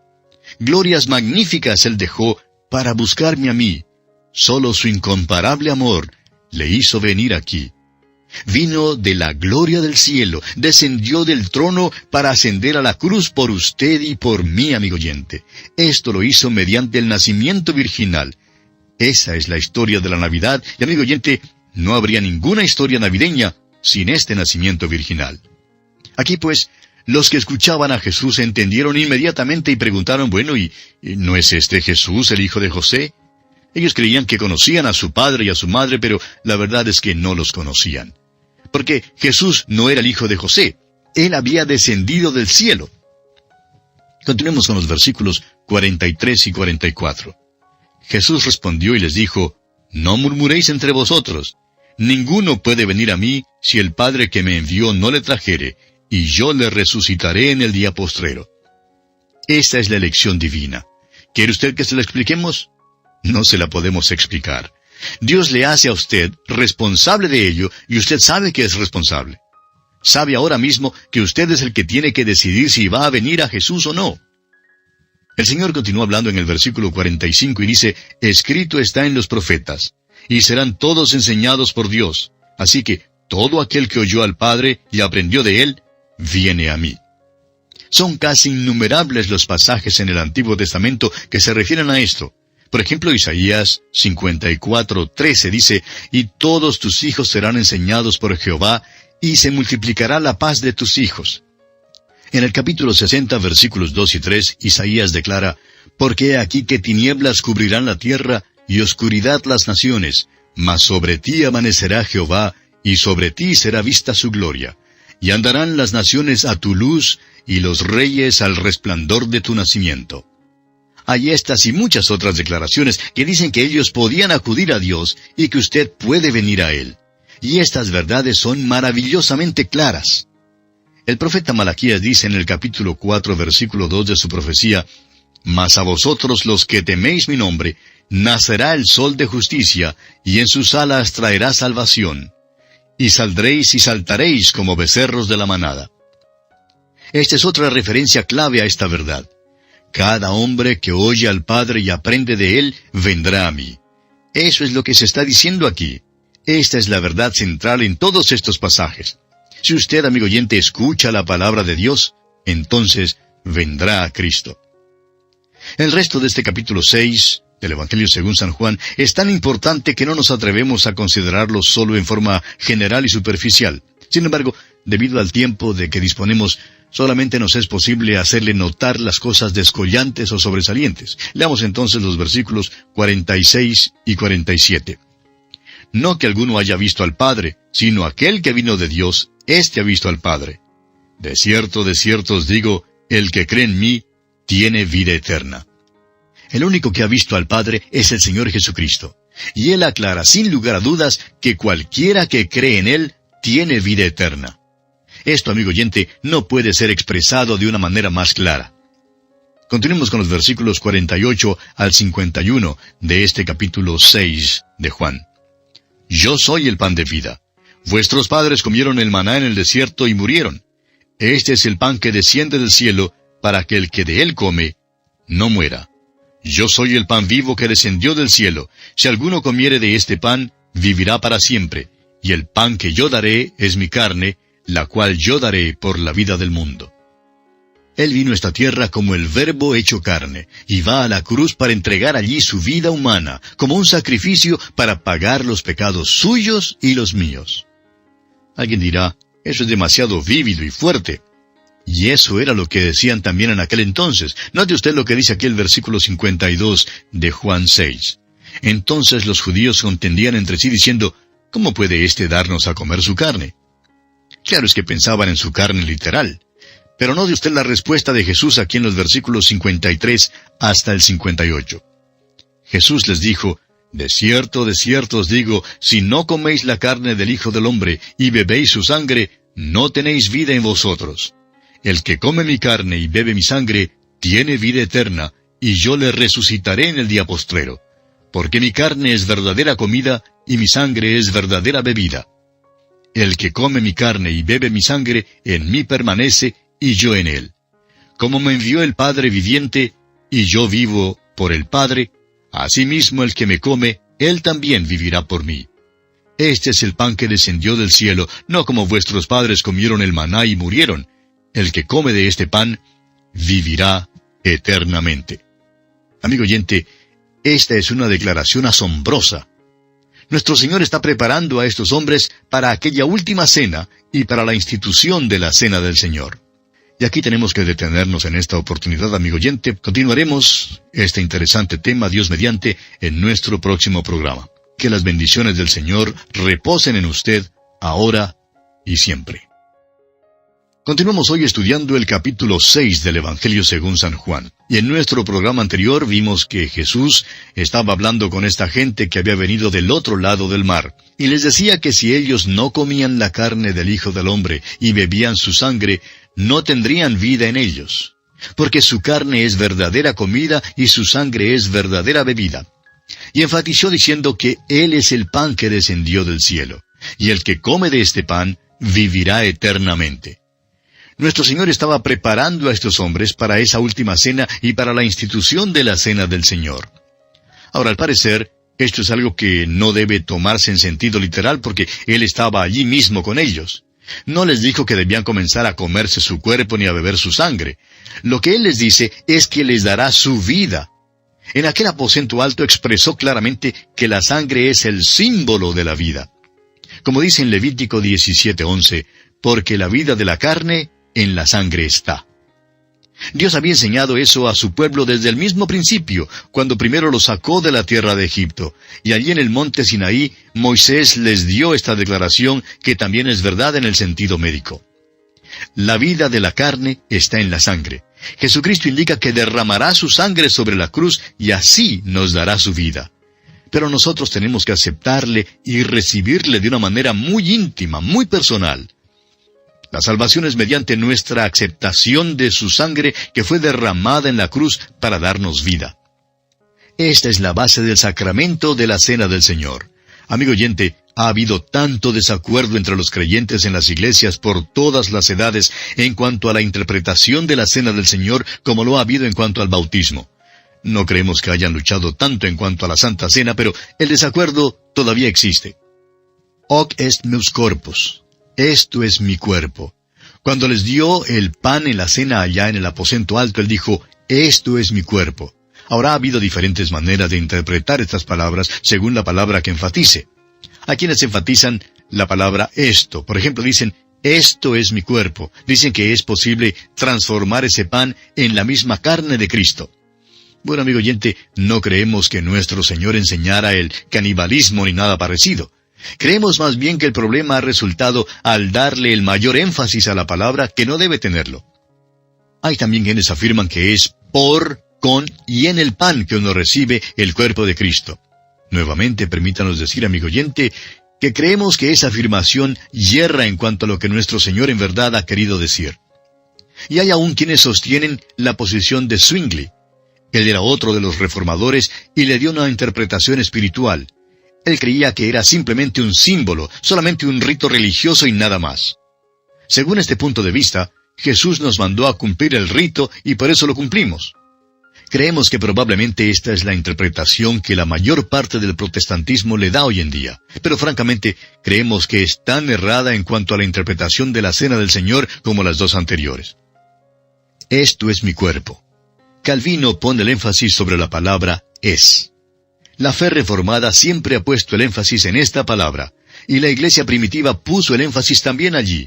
B: Glorias magníficas Él dejó para buscarme a mí. Solo su incomparable amor le hizo venir aquí. Vino de la gloria del cielo, descendió del trono para ascender a la cruz por usted y por mí, amigo oyente. Esto lo hizo mediante el nacimiento virginal. Esa es la historia de la Navidad, y amigo oyente, no habría ninguna historia navideña sin este nacimiento virginal. Aquí pues, los que escuchaban a Jesús entendieron inmediatamente y preguntaron, bueno, ¿y no es este Jesús, el hijo de José? Ellos creían que conocían a su padre y a su madre, pero la verdad es que no los conocían. Porque Jesús no era el hijo de José. Él había descendido del cielo. Continuemos con los versículos 43 y 44. Jesús respondió y les dijo, no murmuréis entre vosotros. Ninguno puede venir a mí si el Padre que me envió no le trajere, y yo le resucitaré en el día postrero. Esta es la elección divina. ¿Quiere usted que se la expliquemos? No se la podemos explicar. Dios le hace a usted responsable de ello, y usted sabe que es responsable. Sabe ahora mismo que usted es el que tiene que decidir si va a venir a Jesús o no. El Señor continúa hablando en el versículo 45 y dice, escrito está en los profetas, y serán todos enseñados por Dios. Así que todo aquel que oyó al Padre y aprendió de Él, viene a mí. Son casi innumerables los pasajes en el Antiguo Testamento que se refieren a esto. Por ejemplo, Isaías 54:13 dice, y todos tus hijos serán enseñados por Jehová, y se multiplicará la paz de tus hijos. En el capítulo 60, versículos 2 y 3, Isaías declara, porque he aquí que tinieblas cubrirán la tierra, y oscuridad las naciones, mas sobre ti amanecerá Jehová, y sobre ti será vista su gloria. Y andarán las naciones a tu luz, y los reyes al resplandor de tu nacimiento. Hay estas y muchas otras declaraciones que dicen que ellos podían acudir a Dios y que usted puede venir a Él. Y estas verdades son maravillosamente claras. El profeta Malaquías dice en el capítulo 4, versículo 2 de su profecía, mas a vosotros los que teméis mi nombre, nacerá el sol de justicia, y en sus alas traerá salvación. Y saldréis y saltaréis como becerros de la manada. Esta es otra referencia clave a esta verdad. Cada hombre que oye al Padre y aprende de Él, vendrá a mí. Eso es lo que se está diciendo aquí. Esta es la verdad central en todos estos pasajes. Si usted, amigo oyente, escucha la palabra de Dios, entonces vendrá a Cristo. El resto de este capítulo 6 del Evangelio según San Juan es tan importante que no nos atrevemos a considerarlo solo en forma general y superficial. Sin embargo, debido al tiempo de que disponemos, solamente nos es posible hacerle notar las cosas descollantes o sobresalientes. Leamos entonces los versículos 46 y 47. No que alguno haya visto al Padre, sino aquel que vino de Dios, éste ha visto al Padre. De cierto os digo, el que cree en mí, tiene vida eterna. El único que ha visto al Padre es el Señor Jesucristo. Y Él aclara sin lugar a dudas que cualquiera que cree en Él, tiene vida eterna. Esto, amigo oyente, no puede ser expresado de una manera más clara. Continuemos con los versículos 48 al 51 de este capítulo 6 de Juan. Yo soy el pan de vida. Vuestros padres comieron el maná en el desierto y murieron. Este es el pan que desciende del cielo, para que el que de él come, no muera. Yo soy el pan vivo que descendió del cielo. Si alguno comiere de este pan, vivirá para siempre. Y el pan que yo daré es mi carne, la cual yo daré por la vida del mundo. Él vino a esta tierra como el Verbo hecho carne, y va a la cruz para entregar allí su vida humana, como un sacrificio para pagar los pecados suyos y los míos. Alguien dirá, eso es demasiado vívido y fuerte. Y eso era lo que decían también en aquel entonces. Note usted lo que dice aquí el versículo 52 de Juan 6. Entonces los judíos contendían entre sí diciendo, ¿cómo puede éste darnos a comer su carne? Claro es que pensaban en su carne literal. Pero note usted la respuesta de Jesús aquí en los versículos 53 hasta el 58. Jesús les dijo, de cierto os digo, si no coméis la carne del Hijo del Hombre y bebéis su sangre, no tenéis vida en vosotros. El que come mi carne y bebe mi sangre, tiene vida eterna, y yo le resucitaré en el día postrero. Porque mi carne es verdadera comida, y mi sangre es verdadera bebida. El que come mi carne y bebe mi sangre, en mí permanece, y yo en él. Como me envió el Padre viviente, y yo vivo por el Padre, asimismo el que me come, él también vivirá por mí. Este es el pan que descendió del cielo, no como vuestros padres comieron el maná y murieron. El que come de este pan, vivirá eternamente. Amigo oyente, esta es una declaración asombrosa. Nuestro Señor está preparando a estos hombres para aquella última cena y para la institución de la cena del Señor. Y aquí tenemos que detenernos en esta oportunidad, amigo oyente. Continuaremos este interesante tema, Dios mediante, en nuestro próximo programa. Que las bendiciones del Señor reposen en usted, ahora y siempre. Continuamos hoy estudiando el capítulo 6 del Evangelio según San Juan. Y en nuestro programa anterior vimos que Jesús estaba hablando con esta gente que había venido del otro lado del mar. Y les decía que si ellos no comían la carne del Hijo del Hombre y bebían su sangre, no tendrían vida en ellos. porque su carne es verdadera comida y su sangre es verdadera bebida. Y enfatizó diciendo que Él es el pan que descendió del cielo, y el que come de este pan vivirá eternamente. Nuestro Señor estaba preparando a estos hombres para esa última cena y para la institución de la cena del Señor. Ahora, al parecer, esto es algo que no debe tomarse en sentido literal porque Él estaba allí mismo con ellos. No les dijo que debían comenzar a comerse su cuerpo ni a beber su sangre. Lo que Él les dice es que les dará su vida. En aquel aposento alto expresó claramente que la sangre es el símbolo de la vida. Como dice en Levítico 17:11, porque la vida de la carne en la sangre está. Dios había enseñado eso a su pueblo desde el mismo principio, cuando primero lo sacó de la tierra de Egipto. Y allí en el monte Sinaí, Moisés les dio esta declaración que también es verdad en el sentido médico. La vida de la carne está en la sangre. Jesucristo indica que derramará su sangre sobre la cruz y así nos dará su vida. Pero nosotros tenemos que aceptarle y recibirle de una manera muy íntima, muy personal. La salvación es mediante nuestra aceptación de su sangre que fue derramada en la cruz para darnos vida. Esta es la base del sacramento de la Cena del Señor. Amigo oyente, ha habido tanto desacuerdo entre los creyentes en las iglesias por todas las edades en cuanto a la interpretación de la Cena del Señor como lo ha habido en cuanto al bautismo. No creemos que hayan luchado tanto en cuanto a la Santa Cena, pero el desacuerdo todavía existe. Hoc est meus corpus. Esto es mi cuerpo. Cuando les dio el pan en la cena allá en el aposento alto, Él dijo, esto es mi cuerpo. Ahora ha habido diferentes maneras de interpretar estas palabras según la palabra que enfatice. Hay quienes enfatizan la palabra esto. Por ejemplo, dicen, esto es mi cuerpo. Dicen que es posible transformar ese pan en la misma carne de Cristo. Bueno, amigo oyente, no creemos que nuestro Señor enseñara el canibalismo ni nada parecido. Creemos más bien que el problema ha resultado al darle el mayor énfasis a la palabra que no debe tenerlo. Hay también quienes afirman que es por, con y en el pan que uno recibe el cuerpo de Cristo. Nuevamente, permítanos decir, amigo oyente, que creemos que esa afirmación yerra en cuanto a lo que nuestro Señor en verdad ha querido decir. Y hay aún quienes sostienen la posición de Zwingli. Él era otro de los reformadores y le dio una interpretación espiritual. Él creía que era simplemente un símbolo, solamente un rito religioso y nada más. Según este punto de vista, Jesús nos mandó a cumplir el rito y por eso lo cumplimos. Creemos que probablemente esta es la interpretación que la mayor parte del protestantismo le da hoy en día. Pero francamente, creemos que es tan errada en cuanto a la interpretación de la Cena del Señor como las dos anteriores. Esto es mi cuerpo. Calvino pone el énfasis sobre la palabra es. La fe reformada siempre ha puesto el énfasis en esta palabra, y la iglesia primitiva puso el énfasis también allí.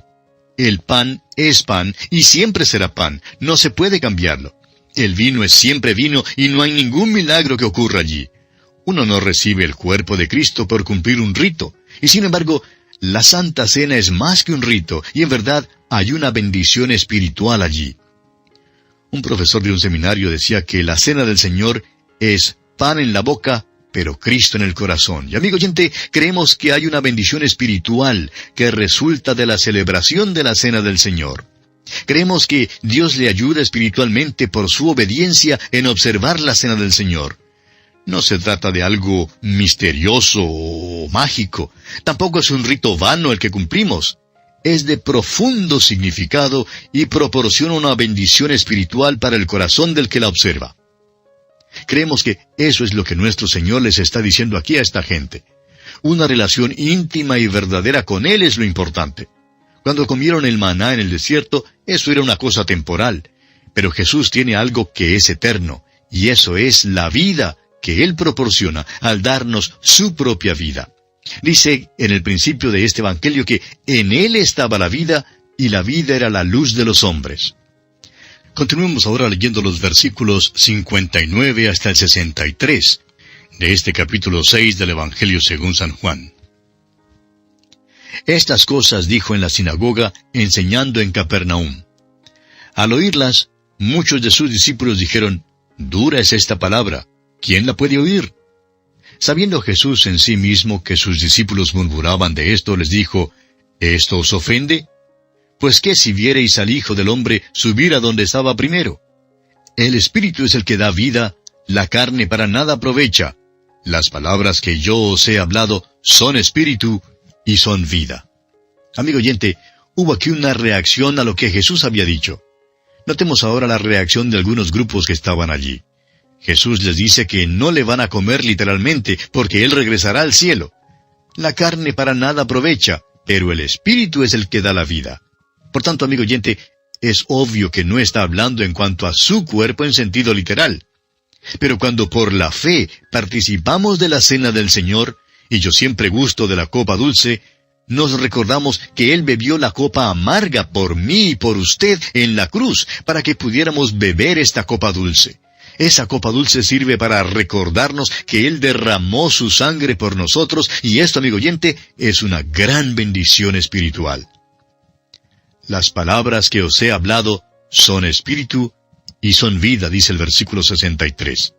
B: El pan es pan y siempre será pan, no se puede cambiarlo. El vino es siempre vino y no hay ningún milagro que ocurra allí. Uno no recibe el cuerpo de Cristo por cumplir un rito, y sin embargo, la Santa Cena es más que un rito, y en verdad hay una bendición espiritual allí. Un profesor de un seminario decía que la Cena del Señor es pan en la boca, pero Cristo en el corazón. Y amigo oyente, creemos que hay una bendición espiritual que resulta de la celebración de la Cena del Señor. Creemos que Dios le ayuda espiritualmente por su obediencia en observar la Cena del Señor. No se trata de algo misterioso o mágico. Tampoco es un rito vano el que cumplimos. Es de profundo significado y proporciona una bendición espiritual para el corazón del que la observa. Creemos que eso es lo que nuestro Señor les está diciendo aquí a esta gente. Una relación íntima y verdadera con Él es lo importante. Cuando comieron el maná en el desierto, eso era una cosa temporal. Pero Jesús tiene algo que es eterno, y eso es la vida que Él proporciona al darnos su propia vida. Dice en el principio de este Evangelio que en Él estaba la vida, y la vida era la luz de los hombres. Continuemos ahora leyendo los versículos 59 hasta el 63 de este capítulo 6 del Evangelio según San Juan. Estas cosas dijo en la sinagoga, enseñando en Capernaum. Al oírlas, muchos de sus discípulos dijeron, «Dura es esta palabra, ¿quién la puede oír?» Sabiendo Jesús en sí mismo que sus discípulos murmuraban de esto, les dijo, «¿Esto os ofende? Pues qué si viereis al Hijo del Hombre subir a donde estaba primero. El Espíritu es el que da vida, la carne para nada aprovecha. Las palabras que yo os he hablado son espíritu y son vida. Amigo oyente, hubo aquí una reacción a lo que Jesús había dicho. Notemos ahora la reacción de algunos grupos que estaban allí. Jesús les dice que no le van a comer literalmente, porque Él regresará al cielo. La carne para nada aprovecha, pero el Espíritu es el que da la vida. Por tanto, amigo oyente, es obvio que no está hablando en cuanto a su cuerpo en sentido literal. Pero cuando por la fe participamos de la cena del Señor, y yo siempre gusto de la copa dulce, nos recordamos que Él bebió la copa amarga por mí y por usted en la cruz, para que pudiéramos beber esta copa dulce. Esa copa dulce sirve para recordarnos que Él derramó su sangre por nosotros, y esto, amigo oyente, es una gran bendición espiritual. Las palabras que os he hablado son espíritu y son vida, dice el versículo 63.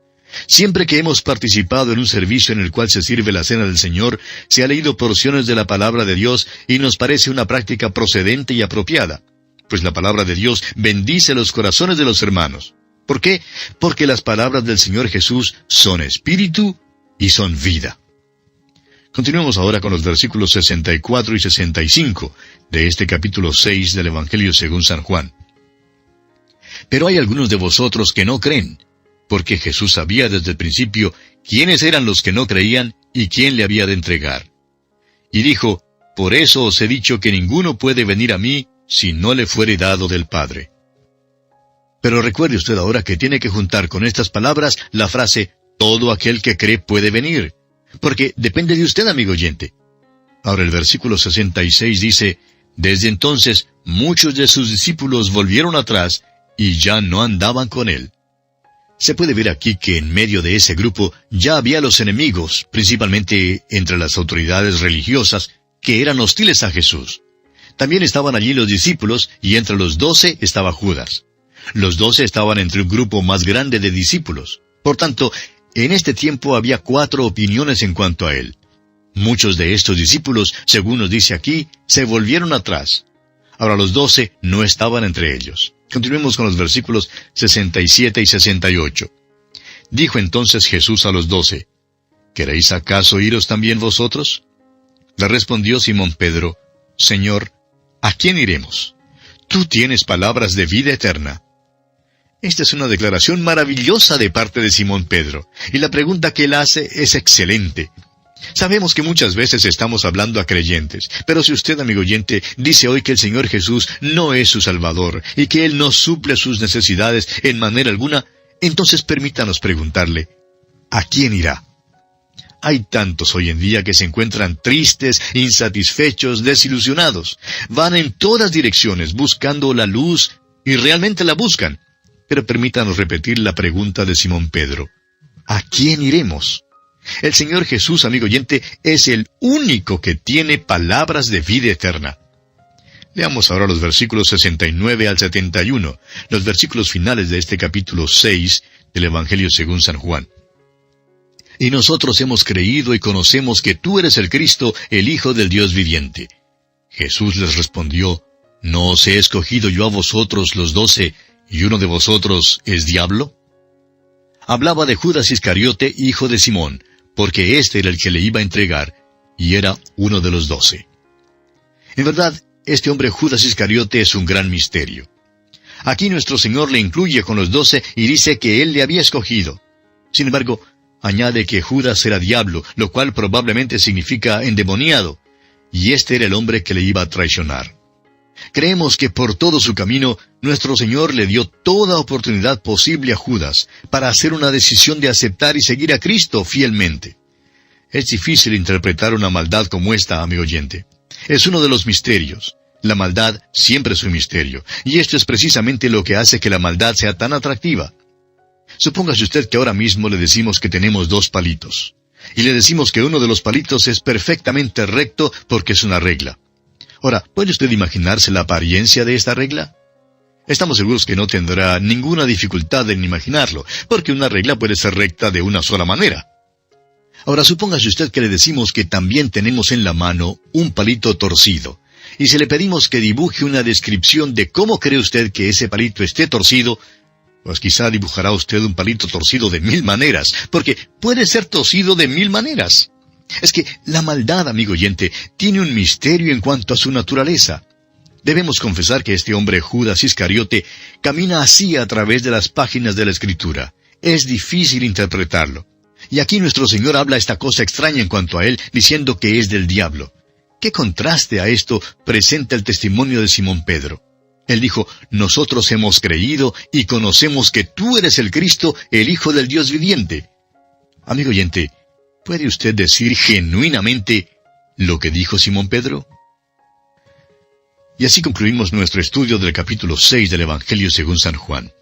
B: Siempre que hemos participado en un servicio en el cual se sirve la cena del Señor, se ha leído porciones de la palabra de Dios y nos parece una práctica procedente y apropiada, pues la palabra de Dios bendice los corazones de los hermanos. ¿Por qué? Porque las palabras del Señor Jesús son espíritu y son vida. Continuemos ahora con los versículos 64 y 65 de este capítulo 6 del Evangelio según San Juan. Pero hay algunos de vosotros que no creen, porque Jesús sabía desde el principio quiénes eran los que no creían y quién le había de entregar. Y dijo, por eso os he dicho que ninguno puede venir a mí si no le fuere dado del Padre. Pero recuerde usted ahora que tiene que juntar con estas palabras la frase, todo aquel que cree puede venir, porque depende de usted, amigo oyente. Ahora el versículo 66 dice, desde entonces muchos de sus discípulos volvieron atrás y ya no andaban con él. Se puede ver aquí que en medio de ese grupo ya había los enemigos, principalmente entre las autoridades religiosas, que eran hostiles a Jesús. También estaban allí los discípulos, y entre los 12 estaba Judas. Los 12 estaban entre un grupo más grande de discípulos. Por tanto, en este tiempo había 4 opiniones en cuanto a él. Muchos de estos discípulos, según nos dice aquí, se volvieron atrás. Ahora los 12 no estaban entre ellos. Continuemos con los versículos 67 y 68. Dijo entonces Jesús a los 12, ¿queréis acaso iros también vosotros? Le respondió Simón Pedro, Señor, ¿a quién iremos? Tú tienes palabras de vida eterna. Esta es una declaración maravillosa de parte de Simón Pedro, y la pregunta que él hace es excelente. Sabemos que muchas veces estamos hablando a creyentes, pero si usted, amigo oyente, dice hoy que el Señor Jesús no es su Salvador, y que Él no suple sus necesidades en manera alguna, entonces permítanos preguntarle, ¿a quién irá? Hay tantos hoy en día que se encuentran tristes, insatisfechos, desilusionados. Van en todas direcciones buscando la luz, y realmente la buscan. Pero permítanos repetir la pregunta de Simón Pedro. ¿A quién iremos? El Señor Jesús, amigo oyente, es el único que tiene palabras de vida eterna. Leamos ahora los versículos 69 al 71, los versículos finales de este capítulo 6 del Evangelio según San Juan. Y nosotros hemos creído y conocemos que tú eres el Cristo, el Hijo del Dios viviente. Jesús les respondió, ¿no os he escogido yo a vosotros los 12, y uno de vosotros es diablo? Hablaba de Judas Iscariote, hijo de Simón, porque éste era el que le iba a entregar, y era uno de los 12. En verdad, este hombre Judas Iscariote es un gran misterio. Aquí nuestro Señor le incluye con los 12 y dice que Él le había escogido. Sin embargo, añade que Judas era diablo, lo cual probablemente significa endemoniado, y este era el hombre que le iba a traicionar. Creemos que por todo su camino, nuestro Señor le dio toda oportunidad posible a Judas para hacer una decisión de aceptar y seguir a Cristo fielmente. Es difícil interpretar una maldad como esta, amigo oyente. Es uno de los misterios. La maldad siempre es un misterio, y esto es precisamente lo que hace que la maldad sea tan atractiva. Supóngase usted que ahora mismo le decimos que tenemos 2 palitos, y le decimos que uno de los palitos es perfectamente recto porque es una regla. Ahora, ¿puede usted imaginarse la apariencia de esta regla? Estamos seguros que no tendrá ninguna dificultad en imaginarlo, porque una regla puede ser recta de una sola manera. Ahora, supóngase usted que le decimos que también tenemos en la mano un palito torcido, y si le pedimos que dibuje una descripción de cómo cree usted que ese palito esté torcido, Pues quizá dibujará usted un palito torcido de 1000 maneras, porque puede ser torcido de 1000 maneras. Es que la maldad, amigo oyente, tiene un misterio en cuanto a su naturaleza. Debemos confesar que este hombre Judas Iscariote camina así a través de las páginas de la Escritura. Es difícil interpretarlo. Y aquí nuestro Señor habla esta cosa extraña en cuanto a él, diciendo que es del diablo. ¿Qué contraste a esto presenta el testimonio de Simón Pedro? Él dijo, nosotros hemos creído y conocemos que tú eres el Cristo, el Hijo del Dios viviente. Amigo oyente, ¿puede usted decir genuinamente lo que dijo Simón Pedro? Y así concluimos nuestro estudio del capítulo 6 del Evangelio según San Juan.